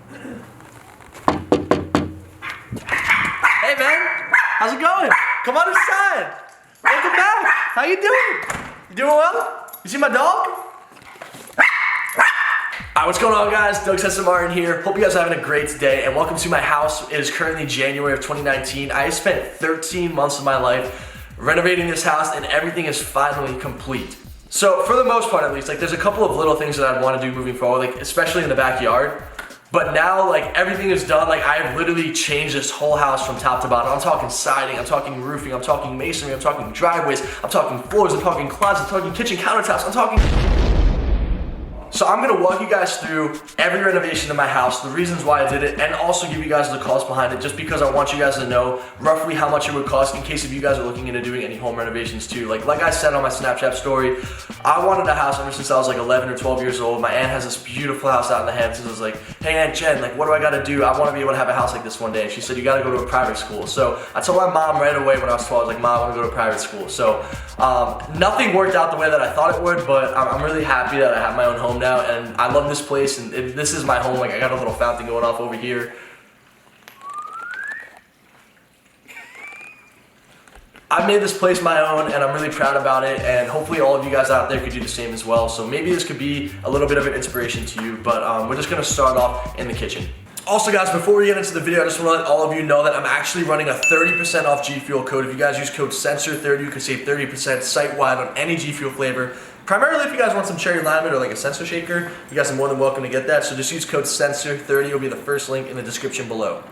Hey man, how's it going? Come on inside. Welcome back. How you doing? You doing well? You see my dog? Alright, what's going on guys? Doug Censor here. Hope you guys are having a great day and welcome to my house. It is currently January of 2019. I spent 13 months of my life renovating this house and everything is finally complete. So for the most part at least, like there's a couple of little things that I'd want to do moving forward, like especially in the backyard. But now like everything is done, like I have literally changed this whole house from top to bottom. I'm talking siding, I'm talking roofing, I'm talking masonry, I'm talking driveways, I'm talking floors, I'm talking closets, I'm talking kitchen countertops, I'm talking... So I'm gonna walk you guys through every renovation in my house, the reasons why I did it, and also give you guys the cost behind it, just because I want you guys to know roughly how much it would cost in case if you guys are looking into doing any home renovations too. Like I said on my Snapchat story, I wanted a house ever since I was like 11 or 12 years old. My aunt has this beautiful house out in the Hamptons. I was like, hey Aunt Jen, like what do I gotta do? I wanna be able to have a house like this one day. And she said, you gotta go to a private school. So I told my mom right away when I was 12, I was like, Mom, I wanna go to private school. So nothing worked out the way that I thought it would, but I'm really happy that I have my own home now, and I love this place, and this is my home. Like I got a little fountain going off over here. I made this place my own and I'm really proud about it, and hopefully all of you guys out there could do the same as well. So maybe this could be a little bit of an inspiration to you, but we're just gonna start off in the kitchen. Also guys, before we get into the video, I just want to let all of you know that I'm actually running a 30% off G Fuel code. If you guys use code CENSOR30, you can save 30% site-wide on any G Fuel flavor. Primarily if you guys want some cherry lemon or like a Censor shaker, you guys are more than welcome to get that. So just use code CENSOR30, it'll be the first link in the description below.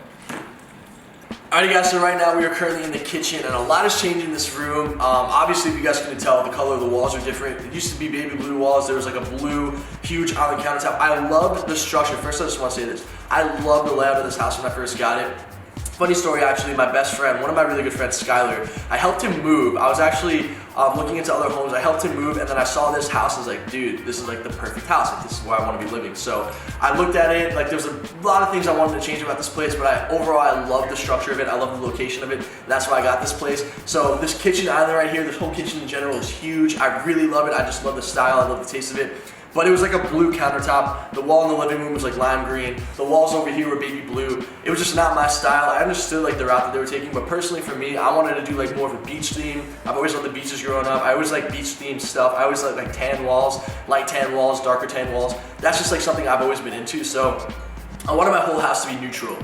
Alrighty guys, so right now we are currently in the kitchen and a lot has changed in this room. Obviously if you guys couldn't tell, the color of the walls are different. It used to be baby blue walls, there was like a blue, huge island countertop. I loved the structure. First I just want to say this, I love the layout of this house when I first got it. Funny story actually, my best friend, one of my really good friends, Skylar, I helped him move. I was actually looking into other homes, I helped him move, and then I saw this house, I was like, dude, this is like the perfect house, like this is where I want to be living. So I looked at it, like there's a lot of things I wanted to change about this place, but overall I love the structure of it, I love the location of it, and that's why I got this place. So this kitchen island right here, this whole kitchen in general is huge, I really love it, I just love the style, I love the taste of it. But it was like a blue countertop. The wall in the living room was like lime green. The walls over here were baby blue. It was just not my style. I understood like the route that they were taking, but personally for me, I wanted to do like more of a beach theme. I've always loved the beaches growing up. I always like beach themed stuff. I always like tan walls, light tan walls, darker tan walls. That's just like something I've always been into. So I wanted my whole house to be neutral.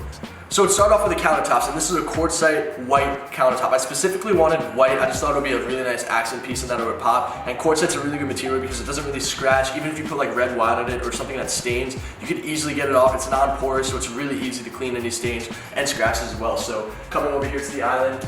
So it started off with the countertops, and this is a quartzite white countertop. I specifically wanted white. I just thought it would be a really nice accent piece and that it would pop. And quartzite's a really good material because it doesn't really scratch. Even if you put like red wine on it or something that stains, you could easily get it off. It's non-porous, so it's really easy to clean any stains and scratches as well. So coming over here to the island.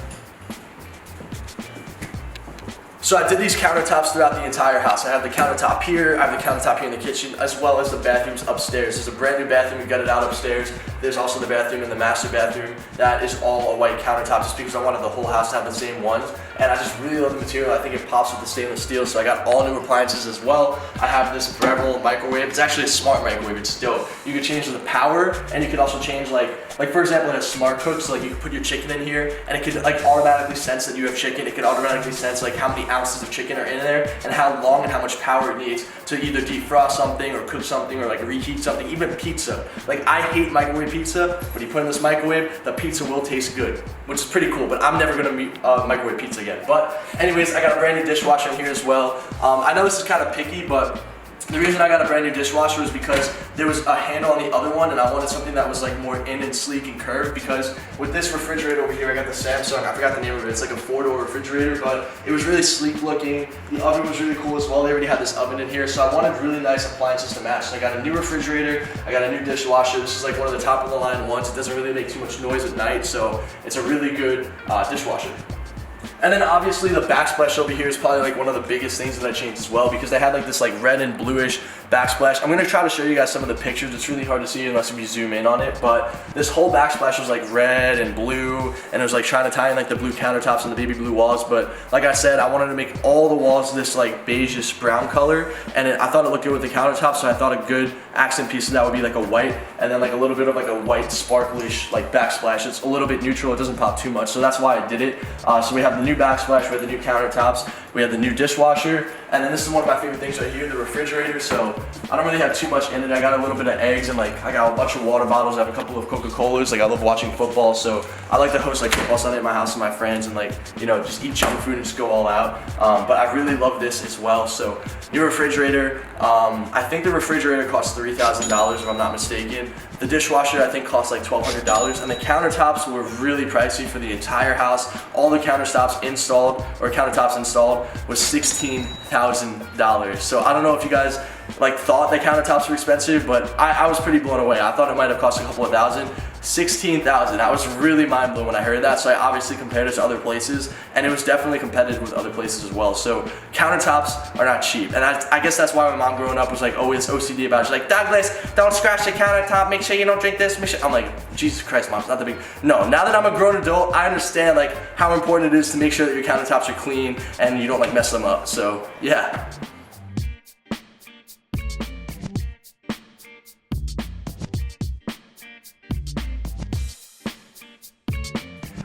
So I did these countertops throughout the entire house. I have the countertop here, I have the countertop here in the kitchen, as well as the bathrooms upstairs. There's a brand new bathroom, we got it out upstairs. There's also the bathroom in the master bathroom. That is all a white countertop just because I wanted the whole house to have the same ones. And I just really love the material. I think it pops with the stainless steel, so I got all new appliances as well. I have this Breville microwave. It's actually a smart microwave, it's dope. You can change the power, and you can also change like for example, it has smart cook, so like you can put your chicken in here, and it can like automatically sense that you have chicken. It can automatically sense like how many ounces of chicken are in there, and how long and how much power it needs to either defrost something, or cook something, or like reheat something, even pizza. Like I hate microwave pizza, but you put in this microwave, the pizza will taste good, which is pretty cool, but I'm never gonna microwave pizza again. But anyways, I got a brand new dishwasher in here as well. I know this is kind of picky, but the reason I got a brand new dishwasher is because there was a handle on the other one and I wanted something that was like more in and sleek and curved, because with this refrigerator over here, I got the Samsung, I forgot the name of it, it's like a 4-door refrigerator, but it was really sleek looking. The oven was really cool as well. They already had this oven in here, so I wanted really nice appliances to match. So I got a new refrigerator, I got a new dishwasher. This is like one of the top of the line ones. It doesn't really make too much noise at night, so it's a really good dishwasher. And then obviously the backsplash over here is probably like one of the biggest things that I changed as well, because they had like this like red and bluish backsplash. I'm gonna try to show you guys some of the pictures. It's really hard to see unless you zoom in on it, but this whole backsplash was like red and blue, and it was like trying to tie in like the blue countertops and the baby blue walls. But like I said, I wanted to make all the walls this like beigeish brown color, and I thought it looked good with the countertops, so I thought a good accent piece of that would be like a white, and then like a little bit of like a white sparklish like backsplash. It's a little bit neutral, it doesn't pop too much, so that's why I did it. So we have the new new backsplash, we had the new countertops, we had the new dishwasher, and then this is one of my favorite things right here, the refrigerator. So I don't really have too much in it. I got a little bit of eggs and like I got a bunch of water bottles. I have a couple of Coca-Colas. Like I love watching football, so I like to host like football Sunday at my house with my friends and like, you know, just eat junk food and just go all out. But I really love this as well. So new refrigerator. I think the refrigerator costs $3,000 if I'm not mistaken. The dishwasher I think costs like $1,200, and the countertops were really pricey for the entire house. All the countertops installed was $16,000. So I don't know if you guys like thought the countertops were expensive, but I was pretty blown away. I thought it might have cost a couple of thousand. $16,000. I was really mind blown when I heard that. So I obviously compared it to other places, and it was definitely competitive with other places as well. So countertops are not cheap, and I guess that's why my mom growing up was like always OCD about it. She's like, Douglas, don't scratch the countertop. Make sure you don't drink this. I'm like, Jesus Christ, Mom, it's not that big. No, now that I'm a grown adult, I understand like how important it is to make sure that your countertops are clean and you don't like mess them up. So yeah.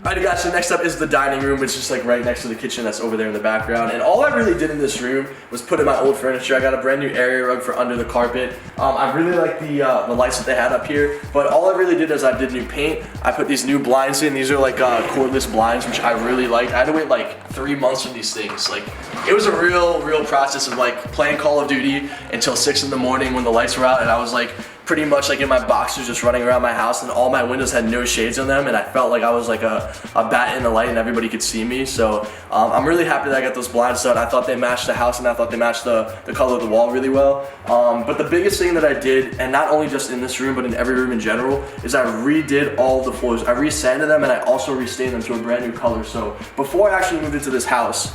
Alright guys, so next up is the dining room, which is just like right next to the kitchen that's over there in the background. And all I really did in this room was put in my old furniture. I got a brand new area rug for under the carpet. I really like the lights that they had up here, but all I really did is I did new paint. I put these new blinds in. These are like cordless blinds, which I really liked. I had to wait like 3 months for these things. Like it was a real process of like playing Call of Duty until 6 in the morning when the lights were out, and I was like pretty much like in my boxers just running around my house, and all my windows had no shades on them, and I felt like I was like a bat in the light and everybody could see me. So I'm really happy that I got those blinds done. I thought they matched the house, and I thought they matched the color of the wall really well. But the biggest thing that I did, and not only just in this room but in every room in general, is I redid all of the floors. I resanded them, and I also restained them to a brand new color. So before I actually moved into this house,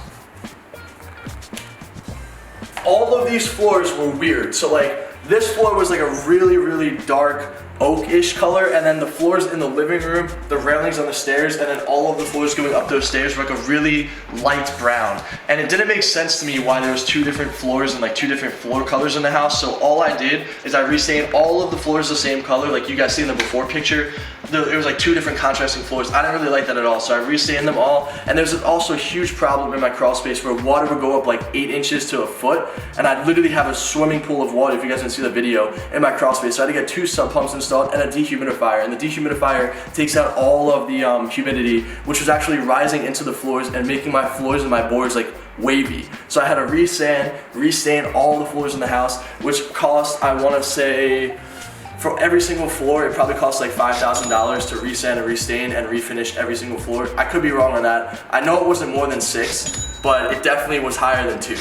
all of these floors were weird. So like this floor was like a really dark oak-ish color, and then the floors in the living room, the railings on the stairs, and then all of the floors going up those stairs were like a really light brown. And it didn't make sense to me why there was 2 different floors and like 2 different floor colors in the house. So all I did is I restained all of the floors the same color, like you guys see in the before picture. It was like 2 different contrasting floors. I didn't really like that at all, so I restained them all. And there's also a huge problem in my crawl space where water would go up like 8 inches to a foot, and I'd literally have a swimming pool of water, if you guys didn't see the video, in my crawl space. So I had to get 2 sump pumps installed and a dehumidifier, and the dehumidifier takes out all of the humidity, which was actually rising into the floors and making my floors and my boards like wavy. So I had to restain all the floors in the house, which cost, I want to say, for every single floor, it probably costs like $5,000 to resand and restain and refinish every single floor. I could be wrong on that. I know it wasn't more than 6, but it definitely was higher than 2.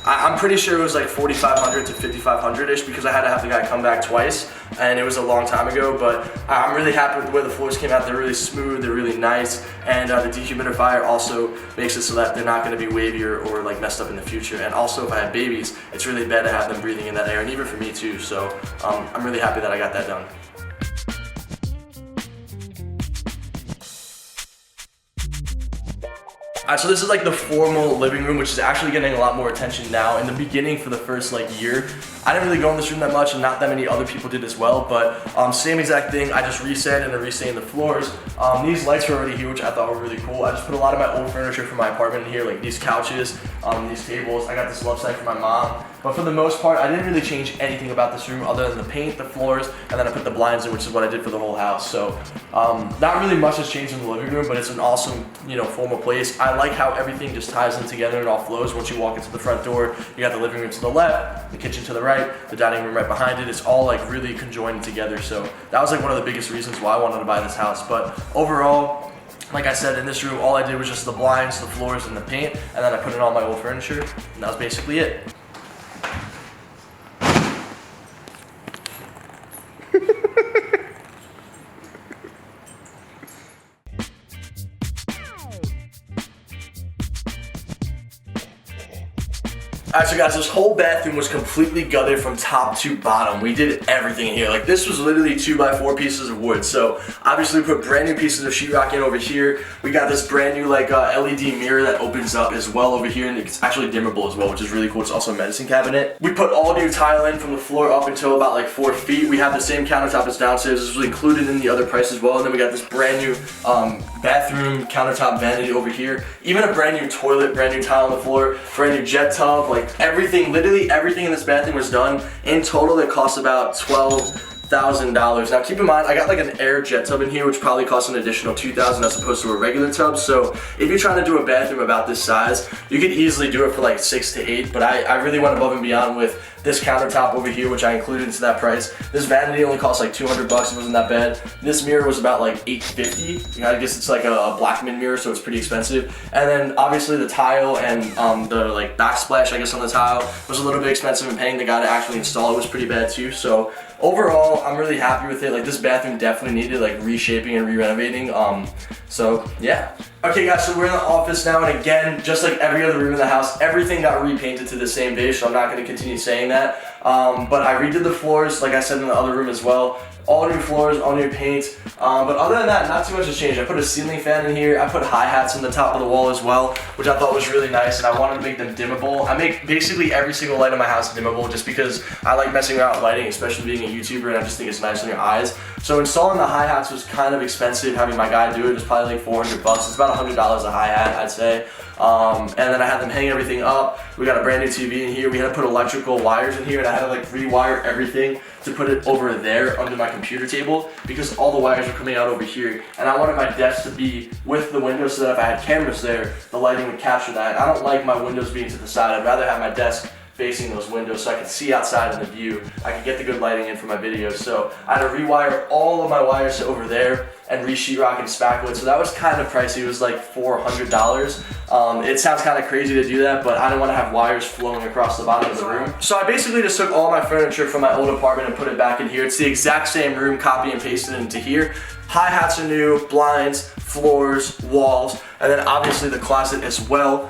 I'm pretty sure it was like $4,500 to $5,500-ish, because I had to have the guy come back twice, and it was a long time ago. But I'm really happy with the way the floors came out. They're really smooth, they're really nice, and the dehumidifier also makes it so that they're not going to be wavy or like messed up in the future. And also, if I have babies, it's really bad to have them breathing in that air, and even for me too. So I'm really happy that I got that done. Alright, so this is like the formal living room, which is actually getting a lot more attention now. In the beginning, for the first like year, I didn't really go in this room that much, and not that many other people did as well, but same exact thing. I just resanded and restained the floors. These lights were already here, which I thought were really cool. I just put a lot of my old furniture from my apartment in here, like these couches, these tables. I got this love seat for my mom. But for the most part, I didn't really change anything about this room other than the paint, the floors, and then I put the blinds in, which is what I did for the whole house. So not really much has changed in the living room, but it's an awesome, formal place. I like how everything just ties in together and all flows. Once you walk into the front door, you got the living room to the left, the kitchen to the right, the dining room right behind it. It's all like really conjoined together. So that was like one of the biggest reasons why I wanted to buy this house. But overall, like I said, in this room, all I did was just the blinds, the floors, and the paint, and then I put in all my old furniture, and that was basically it. Alright, so guys, this whole bathroom was completely gutted from top to bottom. We did everything in here. Like, this was literally 2x4 pieces of wood. So, obviously, we put brand new pieces of sheetrock in over here. We got this brand new, like, LED mirror that opens up as well over here, and it's actually dimmable as well, which is really cool. It's also a medicine cabinet. We put all new tile in from the floor up until about, like, 4 feet. We have the same countertop as downstairs. This was included in the other price as well. And then we got this brand new bathroom countertop vanity over here. Even a brand new toilet, brand new tile on the floor, brand new jet tub, like everything, literally everything in this bathroom was done. In total, it cost about $12,000. Now keep in mind, I got like an air jet tub in here, which probably costs an additional $2,000 as opposed to a regular tub. So if you're trying to do a bathroom about this size, you could easily do it for like 6 to 8. But I really went above and beyond with this countertop over here, which I included into that price. This vanity only cost like $200. It wasn't that bad. This mirror was about like $850. I guess it's like a Blackman mirror, so it's pretty expensive. And then obviously the tile and the like backsplash, I guess, on the tile was a little bit expensive, and paying the guy to actually install it was pretty bad too. So overall, I'm really happy with it. Like, this bathroom definitely needed like reshaping and re-renovating. So yeah. Okay guys, so we're in the office now, and again, just like every other room in the house, everything got repainted to the same beige, so I'm not going to continue saying that. But I redid the floors, like I said, in the other room as well. All new floors, all new paint. But other than that, not too much has changed. I put a ceiling fan in here. I put hi-hats on the top of the wall as well, which I thought was really nice, and I wanted to make them dimmable. I make basically every single light in my house dimmable just because I like messing around with lighting, especially being a YouTuber, and I just think it's nice on your eyes. So installing the hi-hats was kind of expensive. Having my guy do it was probably like $400. It's about $100 a hi-hat, I'd say. And then I had them hang everything up. We got a brand new TV in here. We had to put electrical wires in here, and I had to like rewire everything to put it over there under my computer table because all the wires are coming out over here. And I wanted my desk to be with the window so that if I had cameras there, the lighting would capture that. I don't like my windows being to the side. I'd rather have my desk facing those windows so I could see outside in the view. I could get the good lighting in for my videos. So I had to rewire all of my wires to over there and re-sheetrock and spackle it. So that was kind of pricey. It was like $400. It sounds kind of crazy to do that, but I didn't want to have wires flowing across the bottom of the room. So I basically just took all my furniture from my old apartment and put it back in here. It's the exact same room, copy and pasted into here. Hi-hats are new, blinds, floors, walls, and then obviously the closet as well.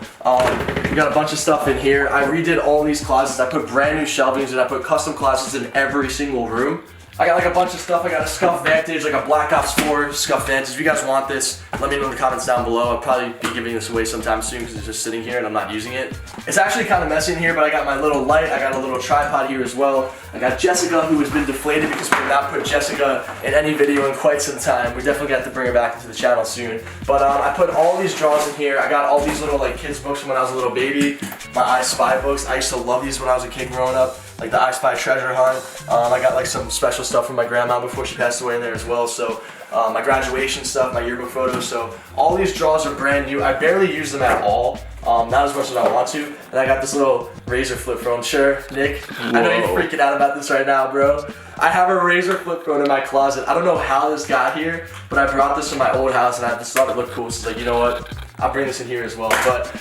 We got a bunch of stuff in here. I redid all these closets. I put brand new shelvings, and I put custom closets in every single room. I got like a bunch of stuff. I got a Scuff Vantage, like a Black Ops 4 Scuff Vantage. If you guys want this, let me know in the comments down below. I'll probably be giving this away sometime soon because it's just sitting here and I'm not using it. It's actually kind of messy in here, but I got my little light. I got a little tripod here as well. I got Jessica, who has been deflated because we did not put Jessica in any video in quite some time. We definitely got to bring her back into the channel soon. But I put all these drawers in here. I got all these little like kids books from when I was a little baby. My I Spy books. I used to love these when I was a kid growing up. Like the I Spy treasure hunt. I got like some special stuff from my grandma before she passed away in there as well. So my graduation stuff, my yearbook photos. So all these drawers are brand new. I barely use them at all. Not as much as I want to. And I got this little razor flip phone. Sure, Nick, whoa. I know you're freaking out about this right now, bro. I have a razor flip phone in my closet. I don't know how this got here, but I brought this from my old house and I just thought it looked cool. So it's like, you know what? I'll bring this in here as well. But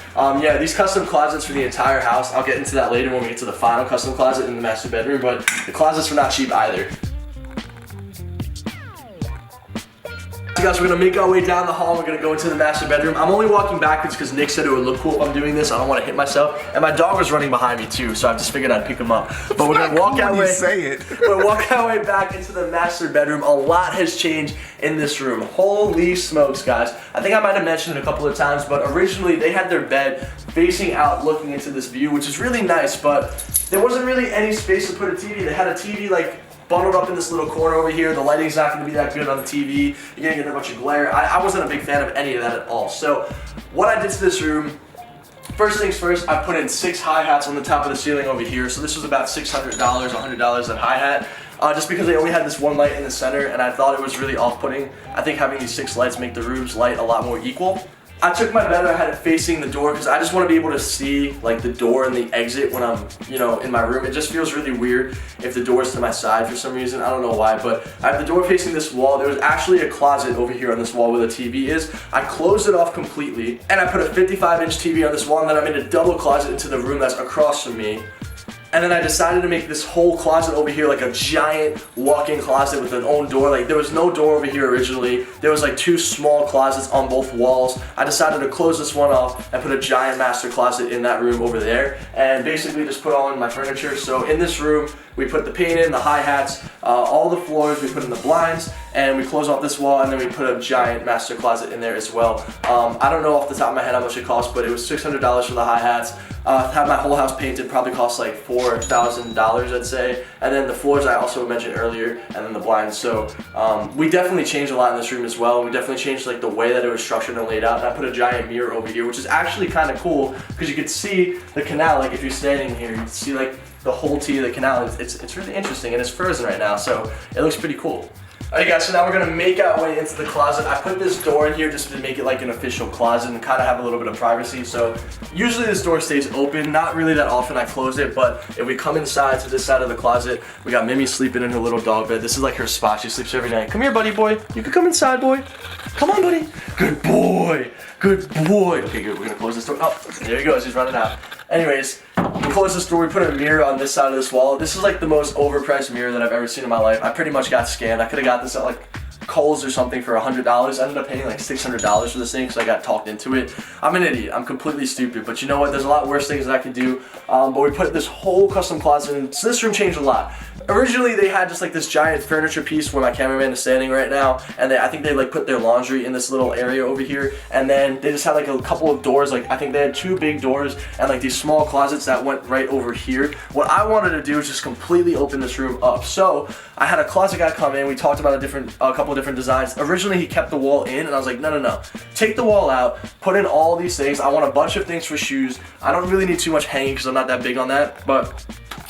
yeah, these custom closets for the entire house. I'll get into that later when we get to the final custom closet in the master bedroom. But the closets were not cheap either. So guys, we're gonna make our way down the hall. We're gonna go into the master bedroom. I'm only walking backwards because Nick said it would look cool if I'm doing this. I don't want to hit myself. And my dog was running behind me too, so I just figured I'd pick him up. But we're gonna walk our way. We're walking our way back into the master bedroom. A lot has changed in this room. Holy smokes, guys! I think I might have mentioned it a couple of times, but originally they had their bed facing out, looking into this view, which is really nice. But there wasn't really any space to put a TV. They had a TV like bundled up in this little corner over here. The lighting's not going to be that good on the TV. You're going to get a bunch of glare. I wasn't a big fan of any of that at all. So what I did to this room, first things first, I put in 6 hi-hats on the top of the ceiling over here. So this was about $600, $100 that hi-hat. Just because they only had this one light in the center and I thought it was really off-putting. I think having these 6 lights make the room's light a lot more equal. I took my bed, I had it facing the door because I just want to be able to see like the door and the exit when I'm, you know, in my room. It just feels really weird if the door is to my side for some reason. I don't know why, but I have the door facing this wall. There was actually a closet over here on this wall where the TV is. I closed it off completely and I put a 55-inch TV on this wall, and then I made a double closet into the room that's across from me. And then I decided to make this whole closet over here like a giant walk-in closet with an own door. Like there was no door over here originally. There was like 2 small closets on both walls. I decided to close this one off and put a giant master closet in that room over there. And basically just put all in my furniture. So in this room, we put the paint in, the hi-hats, all the floors, we put in the blinds, and we close off this wall, and then we put a giant master closet in there as well. I don't know off the top of my head how much it cost, but it was $600 for the hi-hats. Had my whole house painted, probably cost like $4,000, I'd say. And then the floors I also mentioned earlier, and then the blinds. So we definitely changed a lot in this room as well. We definitely changed like the way that it was structured and laid out. And I put a giant mirror over here, which is actually kind of cool because you could see the canal. Like if you're standing here, you can see like the whole T of the canal. It's really interesting, and it's frozen right now, so it looks pretty cool. Alright guys, so now we're gonna make our way into the closet. I put this door in here just to make it like an official closet and kind of have a little bit of privacy. So usually this door stays open, not really that often I close it, but if we come inside to this side of the closet, we got Mimi sleeping in her little dog bed. This is like her spot, she sleeps every night. Come here, buddy boy. You can come inside, boy. Come on, buddy. Good boy. Good boy. Okay, good, we're gonna close this door. Oh, there he goes, he's running out. Anyways, we close this door, we put a mirror on this side of this wall. This is like the most overpriced mirror that I've ever seen in my life. I pretty much got scammed. I could have got this at like Kohl's or something for $100. I ended up paying like $600 for this thing because I got talked into it. I'm an idiot. I'm completely stupid. But you know what? There's a lot worse things that I could do. But we put this whole custom closet in. So this room changed a lot. Originally, they had just like this giant furniture piece where my cameraman is standing right now, and I think they like put their laundry in this little area over here, and then they just had like a couple of doors. Like I think they had 2 big doors and like these small closets that went right over here. What I wanted to do is just completely open this room up. So I had a closet guy come in. We talked about a couple of different designs. Originally, he kept the wall in, and I was like, no, take the wall out, put in all these things. I want a bunch of things for shoes. I don't really need too much hanging because I'm not that big on that, but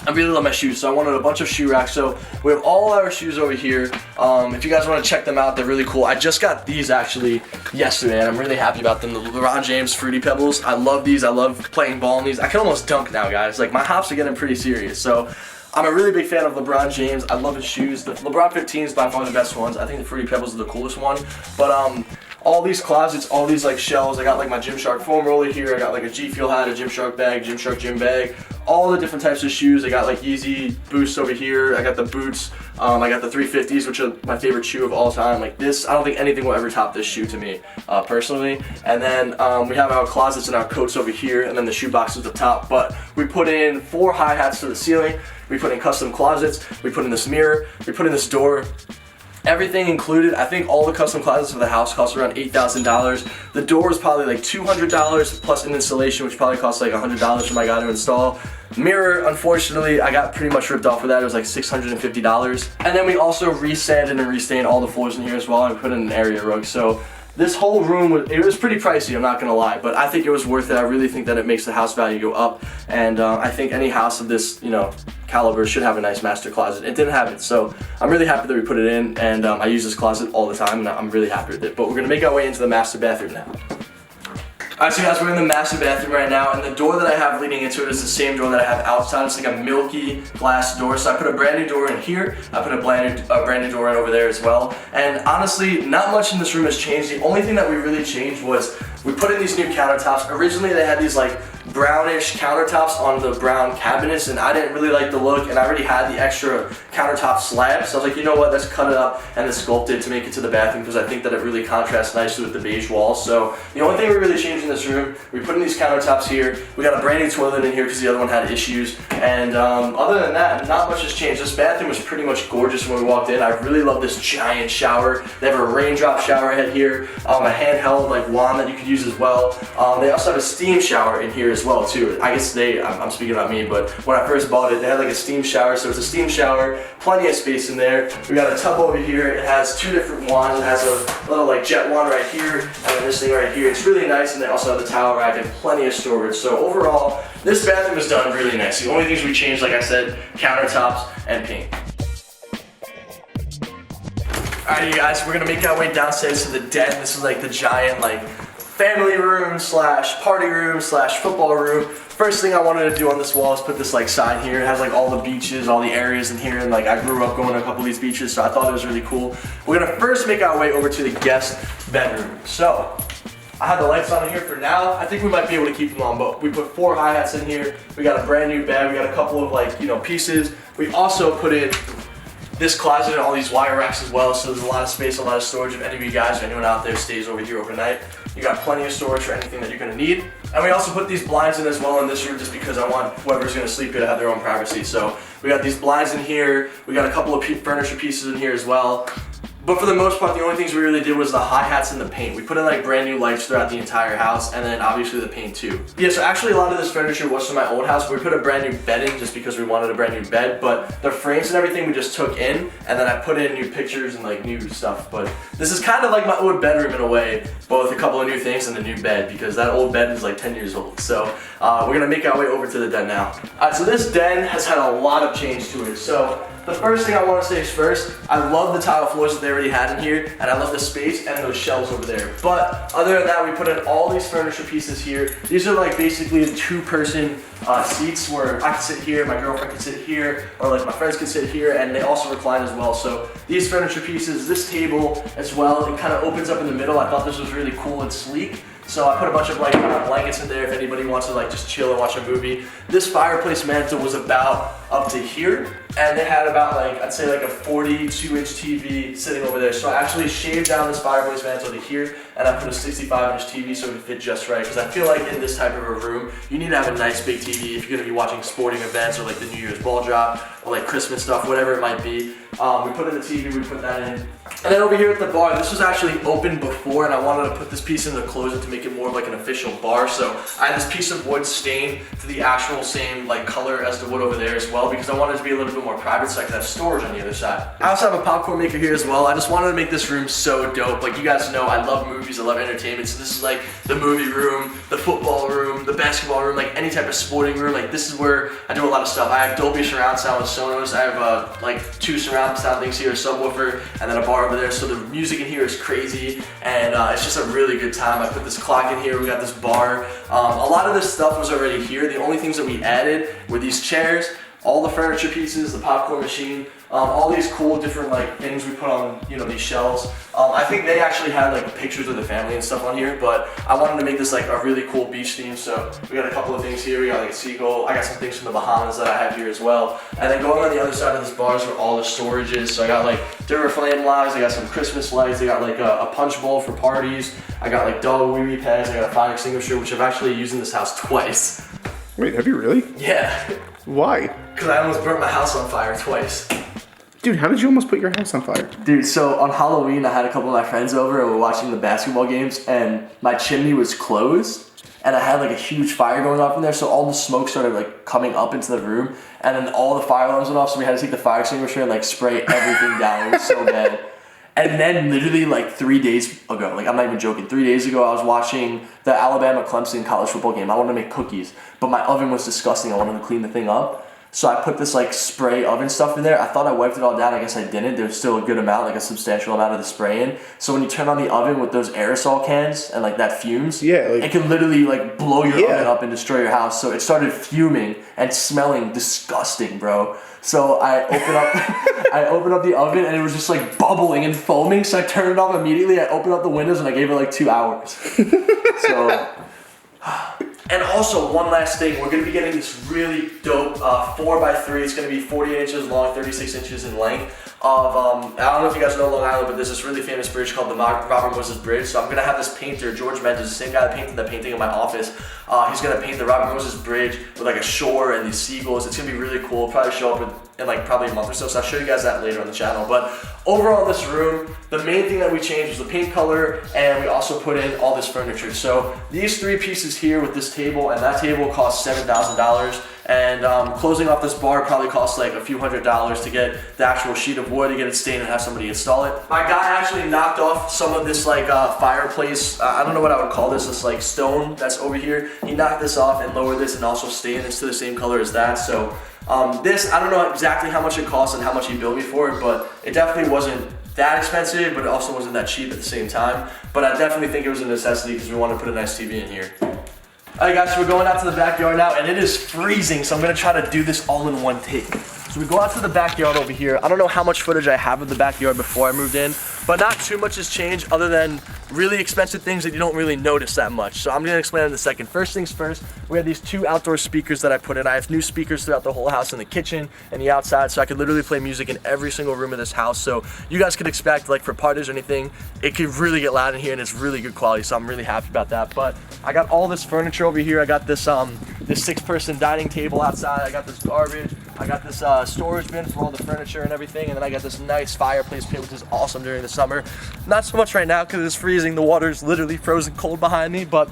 I really love my shoes, so I wanted a bunch of shoe racks. So we have all our shoes over here. If you guys want to check them out, they're really cool. I just got these actually yesterday, and I'm really happy about them. The LeBron James Fruity Pebbles. I love these. I love playing ball in these. I can almost dunk now, guys. Like my hops are getting pretty serious. So I'm a really big fan of LeBron James. I love his shoes. The LeBron 15 is by far the best ones. I think the Fruity Pebbles are the coolest one. But all these closets, all these like shelves. I got like my Gymshark foam roller here. I got like a G Fuel hat, a Gymshark bag, Gymshark gym bag. All the different types of shoes. I got like Yeezy Boosts over here. I got the boots. I got the 350s, which are my favorite shoe of all time. Like this, I don't think anything will ever top this shoe to me, personally. And then we have our closets and our coats over here, and then the shoe boxes at the top. But we put in 4 hi-hats to the ceiling. We put in custom closets. We put in this mirror. We put in this door. Everything included. I think all the custom closets for the house cost around $8,000. The door was probably like $200 plus an installation, which probably cost like $100 for my guy to install. Mirror, unfortunately, I got pretty much ripped off for that. It was like $650. And then we also resanded and restained all the floors in here as well, and put in an area rug. So this whole room, it was pretty pricey, I'm not gonna lie, but I think it was worth it. I really think that it makes the house value go up, and I think any house of this, caliber should have a nice master closet. It didn't have it, so I'm really happy that we put it in, and I use this closet all the time, and I'm really happy with it. But we're gonna make our way into the master bathroom now. Alright, so guys, we're in the master bathroom right now, and the door that I have leading into it is the same door that I have outside. It's like a milky glass door, so I put a brand new door in here. I put a brand new door in over there as well. And honestly, not much in this room has changed. The only thing that we really changed was we put in these new countertops. Originally, they had these like brownish countertops on the brown cabinets, and I didn't really like the look, and I already had the extra countertop slab, so I was like, you know what, let's cut it up and then sculpt it to make it to the bathroom, because I think that it really contrasts nicely with the beige walls. So the only thing we really changed in this room, we put in these countertops here. We got a brand new toilet in here because the other one had issues, and other than that, not much has changed. This bathroom was pretty much gorgeous when we walked in. I really love this giant shower. They have a raindrop shower head here, a handheld like wand that you could use as well. They also have a steam shower in here as well too. I guess I'm speaking about me, but when I first bought it, they had like a steam shower, so it's a steam shower, plenty of space in there. We got a tub over here. It has 2 different wands. It has a little like jet wand right here, and then this thing right here. It's really nice, and they also have the towel rack and plenty of storage. So overall, this bathroom is done really nice. The only things we changed, like I said, countertops and paint. Alright, you guys, we're gonna make our way downstairs to the den. This is like the giant like family room slash party room slash football room. First thing I wanted to do on this wall is put this like sign here. It has like all the beaches, all the areas in here, and like I grew up going to a couple of these beaches, so I thought it was really cool. We're gonna first make our way over to the guest bedroom. So I have the lights on in here for now. I think we might be able to keep them on, but we put 4 hi-hats in here. We got a brand new bed. We got a couple of like, you know, pieces. We also put in this closet and all these wire racks as well, so there's a lot of space, a lot of storage. If any of you guys or anyone out there stays over here overnight, you got plenty of storage for anything that you're gonna need. And we also put these blinds in as well in this room just because I want whoever's gonna sleep here to have their own privacy. So we got these blinds in here, we got a couple of furniture pieces in here as well. But for the most part, the only things we really did was the hi-hats and the paint. We put in like brand new lights throughout the entire house, and then obviously the paint too. Yeah, so actually a lot of this furniture was from my old house. We put a brand new bed in just because we wanted a brand new bed, but the frames and everything we just took in, and then I put in new pictures and like new stuff. But this is kind of like my old bedroom in a way, but with a couple of new things and a new bed, because that old bed is like 10 years old. So we're gonna make our way over to the den now. All right, so this den has had a lot of change to it. So the first thing I want to say is first, I love the tile floors that they already had in here, and I love the space and those shelves over there. But other than that, we put in all these furniture pieces here. These are like basically 2-person seats where I can sit here, my girlfriend can sit here, or like my friends can sit here, and they also recline as well. So these furniture pieces, this table as well, it kind of opens up in the middle. I thought this was really cool and sleek. So I put a bunch of like blankets in there if anybody wants to like just chill and watch a movie. This fireplace mantle was about up to here, and it had about like, I'd say like a 42-inch TV sitting over there. So I actually shaved down this fireplace mantle to here, and I put a 65-inch TV so it would fit just right. Because I feel like in this type of a room, you need to have a nice big TV if you're gonna be watching sporting events or like the New Year's ball drop or like Christmas stuff, whatever it might be. We put in the TV, we put that in. And then over here at the bar, this was actually open before, and I wanted to put this piece in the closet to make it more of like an official bar. So I had this piece of wood stained to the actual same like color as the wood over there as well, because I wanted it to be a little bit more private so I could have storage on the other side. I also have a popcorn maker here as well. I just wanted to make this room so dope. Like you guys know, I love movies, I love entertainment. So this is like the movie room, the football room, the basketball room, like any type of sporting room. Like this is where I do a lot of stuff. I have Dolby surround sound with Sonos. I have like 2 surround sound things here, a subwoofer, and then a bar over there. So the music in here is crazy, and it's just a really good time. I put this clock in here, we got this bar. A lot of this stuff was already here. The only things that we added were these chairs, all the furniture pieces, the popcorn machine, all these cool different like things we put on, you know, these shelves. I think they actually had like pictures of the family and stuff on here, but I wanted to make this like a really cool beach theme. So we got a couple of things here. We got like a seagull. I got some things from the Bahamas that I have here as well. And then going on the other side of this bar is where all the storage is. So I got like different flame lights. I got some Christmas lights. I got like a punch bowl for parties. I got like dog wee wee pads. I got a fire extinguisher, which I've actually used in this house twice. Wait, have you really? Yeah. Why? Because I almost burnt my house on fire twice. Dude, how did you almost put your house on fire? Dude, so on Halloween, I had a couple of my friends over and we were watching the basketball games, and my chimney was closed, and I had like a huge fire going off in there, so all the smoke started like coming up into the room, and then all the fire alarms went off, so we had to take the fire extinguisher and like spray everything down. It was so bad. And then literally like 3 days ago, like I'm not even joking, 3 days ago I was watching the Alabama-Clemson college football game. I wanted to make cookies, but my oven was disgusting. I wanted to clean the thing up. So I put this like spray oven stuff in there. I thought I wiped it all down. I guess I didn't. There's still a good amount, like a substantial amount of the spray in. So when you turn on the oven with those aerosol cans and like that fumes, yeah, like, it can literally like blow your oven up and destroy your house. So it started fuming and smelling disgusting, bro. So I opened up the oven, and it was just like bubbling and foaming. So I turned it off immediately. I opened up the windows and I gave it like 2 hours. So. And also, one last thing, we're going to be getting this really dope 4x3. It's going to be 48 inches long, 36 inches in length. I don't know if you guys know Long Island, but there's this really famous bridge called the Robert Moses Bridge. So I'm going to have this painter, George Mendes, the same guy that painted the painting in my office. He's going to paint the Robert Moses Bridge with like a shore and these seagulls. It's going to be really cool. It'll probably show up in like probably a month or so. So I'll show you guys that later on the channel. But overall in this room, the main thing that we changed was the paint color, and we also put in all this furniture. So these 3 pieces here with this table and that table cost $7,000. And closing off this bar probably costs like a few $100s to get the actual sheet of wood, to get it stained and have somebody install it. My guy actually knocked off some of this like fireplace, I don't know what I would call this like stone that's over here. He knocked this off and lowered this and also stained this to the same color as that. So this, I don't know exactly how much it cost and how much he billed me for it, but it definitely wasn't that expensive, but it also wasn't that cheap at the same time. But I definitely think it was a necessity because we want to put a nice TV in here. Alright guys, so we're going out to the backyard now, and it is freezing, so I'm going to try to do this all in one take. So we go out to the backyard over here. I don't know how much footage I have of the backyard before I moved in, but not too much has changed other than really expensive things that you don't really notice that much. So I'm gonna explain in a second. First things first, we have these 2 outdoor speakers that I put in. I have new speakers throughout the whole house in the kitchen and the outside, so I could literally play music in every single room of this house. So you guys could expect, like for parties or anything, it could really get loud in here and it's really good quality, so I'm really happy about that. But I got all this furniture over here. I got this 6-person dining table outside. I got this garbage. I got this storage bin for all the furniture and everything, and then I got this nice fireplace pit, which is awesome during the summer. Not so much right now because it's freezing. The water's literally frozen cold behind me, but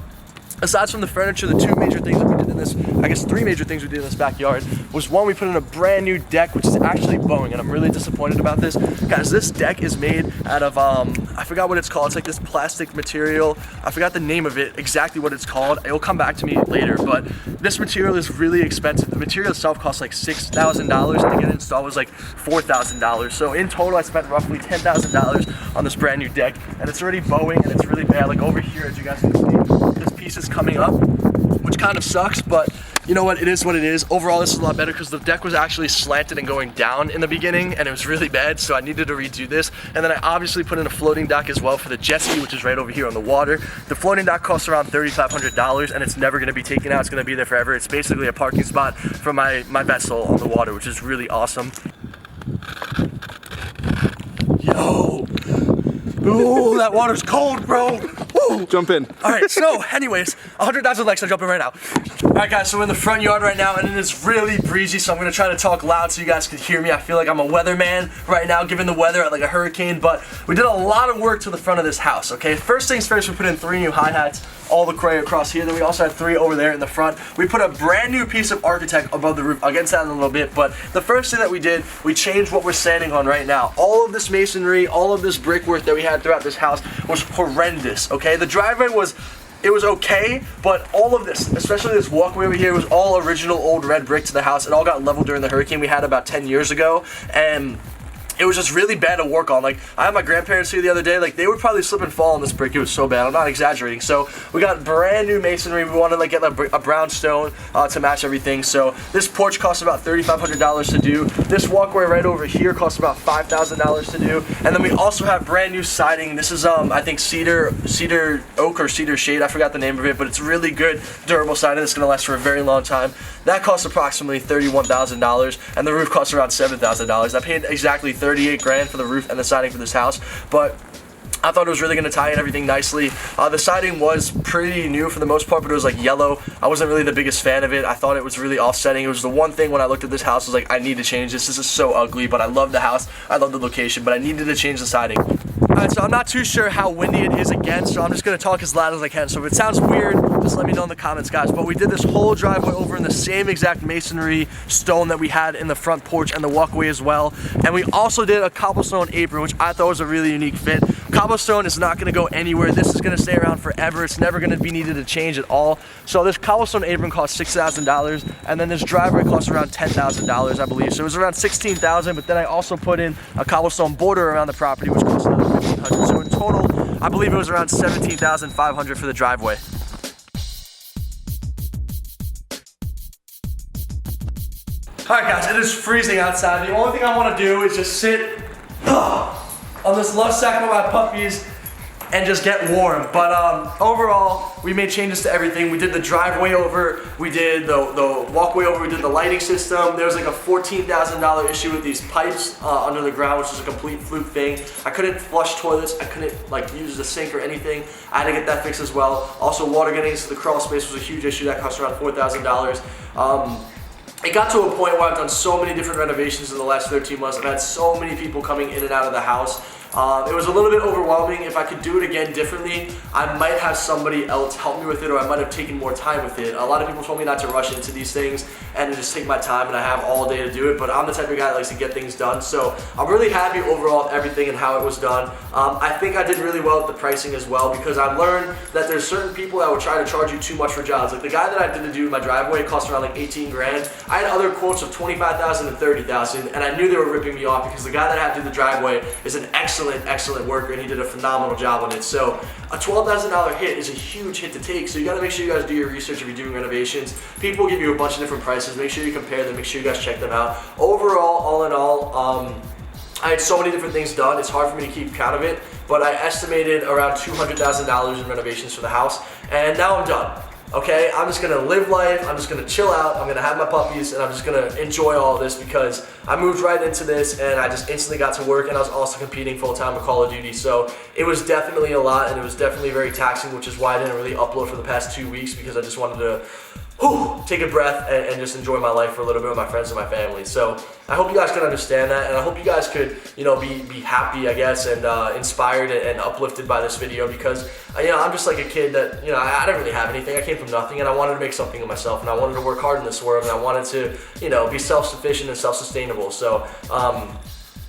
aside from the furniture, the 2 major things that we did in this, I guess 3 major things we did in this backyard was, 1, we put in a brand new deck, which is actually bowing, and I'm really disappointed about this. Guys, this deck is made out of, I forgot what it's called. It's like this plastic material. I forgot the name of it, exactly what it's called. It'll come back to me later, but this material is really expensive. The material itself costs like $6,000, and to get it installed was like $4,000. So in total, I spent roughly $10,000 on this brand new deck, and it's already bowing, and it's really bad. Like over here, as you guys can see, this piece is coming up, which kind of sucks, but you know what, it is what it is. Overall, this is a lot better because the deck was actually slanted and going down in the beginning, and it was really bad, so I needed to redo this. And then I obviously put in a floating dock as well for the jet ski, which is right over here on the water. The floating dock costs around $3,500, and it's never gonna be taken out. It's gonna be there forever. It's basically a parking spot for my vessel on the water, which is really awesome. Yo, ooh, that water's cold, bro. Woo. Jump in. All right, so anyways, 100,000 likes, I'm jumping right now. All right, guys, so we're in the front yard right now, and it is really breezy, so I'm gonna try to talk loud so you guys can hear me. I feel like I'm a weatherman right now, given the weather, like a hurricane, but we did a lot of work to the front of this house, okay? First things first, we put in 3 new hi-hats, all the way across here. Then we also had 3 over there in the front. We put a brand new piece of architect above the roof. I'll get into that in a little bit, but the first thing that we did, we changed what we're standing on right now. All of this masonry, all of this brickwork that we had throughout this house was horrendous, okay? The driveway was okay, but all of this, especially this walkway over here, was all original old red brick to the house. It all got leveled during the hurricane we had about 10 years ago, and it was just really bad to work on. Like, I had my grandparents here the other day, like, they would probably slip and fall on this brick. It was so bad. I'm not exaggerating. So we got brand new masonry. We wanted to like get a brown stone to match everything. So this porch costs about $3,500 to do. This walkway right over here costs about $5,000 to do. And then we also have brand new siding. This is I think cedar oak or cedar shade. I forgot the name of it, but it's really good, durable siding that's gonna last for a very long time. That costs approximately $31,000, and the roof costs around $7,000. I paid exactly $38 grand for the roof and the siding for this house, but I thought it was really going to tie in everything nicely. The siding was pretty new for the most part, but it was like yellow. I wasn't really the biggest fan of it. I thought it was really offsetting. It was the one thing when I looked at this house, I was like, I need to change this. This is so ugly, but I love the house. I love the location, but I needed to change the siding. Alright, so I'm not too sure how windy it is again, so I'm just going to talk as loud as I can. So if it sounds weird, just let me know in the comments, guys. But we did this whole driveway over in the same exact masonry stone that we had in the front porch and the walkway as well. And we also did a cobblestone apron, which I thought was a really unique fit. Cobblestone is not going to go anywhere. This is going to stay around forever. It's never going to be needed to change at all. So this cobblestone apron cost $6,000, and then this driveway cost around $10,000, I believe. So it was around $16,000, but then I also put in a cobblestone border around the property, which cost another $1,500. So in total, I believe it was around $17,500 for the driveway. Alright guys, it is freezing outside. The only thing I want to do is just sit on this love sack of my puppies and just get warm. But overall, we made changes to everything. We did the driveway over, we did the walkway over, we did the lighting system. There was like a $14,000 issue with these pipes under the ground, which is a complete fluke thing. I couldn't flush toilets, I couldn't like use the sink or anything. I had to get that fixed as well. Also, water getting into the crawl space was a huge issue. That cost around $4,000. It got to a point where I've done so many different renovations in the last 13 months. I've had so many people coming in and out of the house. It was a little bit overwhelming. If I could do it again differently, I might have somebody else help me with it, or I might have taken more time with it. A lot of people told me not to rush into these things and to just take my time, and I have all day to do it, but I'm the type of guy that likes to get things done. So I'm really happy overall with everything and how it was done. I think I did really well with the pricing as well, because I've learned that there's certain people that will try to charge you too much for jobs. Like the guy that I did to do my driveway cost around like 18 grand. I had other quotes of 25,000 and 30,000, and I knew they were ripping me off because the guy that I had to do the driveway is an excellent excellent worker, and he did a phenomenal job on it. So a $12,000 hit is a huge hit to take, so you gotta make sure you guys do your research if you're doing renovations. People will give you a bunch of different prices. Make sure you compare them, make sure you guys check them out. Overall, all in all, I had so many different things done, it's hard for me to keep count of it, but I estimated around $200,000 in renovations for the house, and now I'm done. Okay, I'm just gonna live life, I'm just gonna chill out, I'm gonna have my puppies, and I'm just gonna enjoy all of this because I moved right into this and I just instantly got to work, and I was also competing full time with Call of Duty, so it was definitely a lot and it was definitely very taxing, which is why I didn't really upload for the past 2 weeks, because I just wanted to take a breath and just enjoy my life for a little bit with my friends and my family. So I hope you guys can understand that, and I hope you guys could, you know, be happy, I guess, and inspired and uplifted by this video, because, you know, I'm just like a kid that, you know, I didn't really have anything. I came from nothing, and I wanted to make something of myself, and I wanted to work hard in this world, and I wanted to, you know, be self-sufficient and self-sustainable. So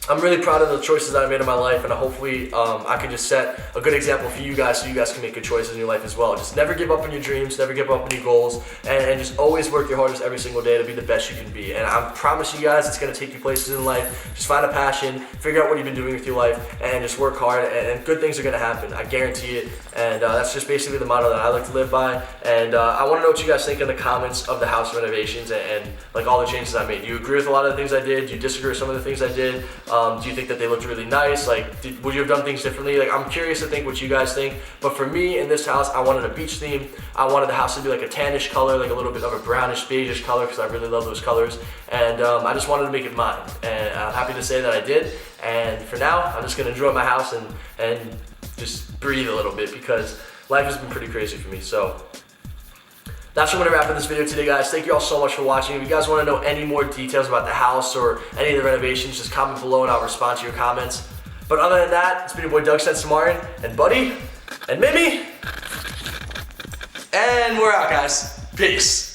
I'm really proud of the choices that I made in my life, and hopefully I can just set a good example for you guys so you guys can make good choices in your life as well. Just never give up on your dreams, never give up on your goals, and just always work your hardest every single day to be the best you can be. And I promise you guys it's going to take you places in life. Just find a passion, figure out what you've been doing with your life, and just work hard, and good things are going to happen. I guarantee it, and that's just basically the motto that I like to live by. And I want to know what you guys think in the comments of the house renovations and like all the changes I made. Do you agree with a lot of the things I did? Do you disagree with some of the things I did? Do you think that they looked really nice? Like, would you have done things differently? Like, I'm curious to think what you guys think. But for me, in this house, I wanted a beach theme. I wanted the house to be like a tannish color, like a little bit of a brownish, beigeish color, because I really love those colors. And I just wanted to make it mine. And I'm happy to say that I did. And for now, I'm just gonna enjoy my house and just breathe a little bit, because life has been pretty crazy for me. So that's what I'm gonna wrap up this video today, guys. Thank you all so much for watching. If you guys wanna know any more details about the house or any of the renovations, just comment below and I'll respond to your comments. But other than that, it's been your boy Doug Sensor and Buddy and Mimi. And we're out, guys. Peace.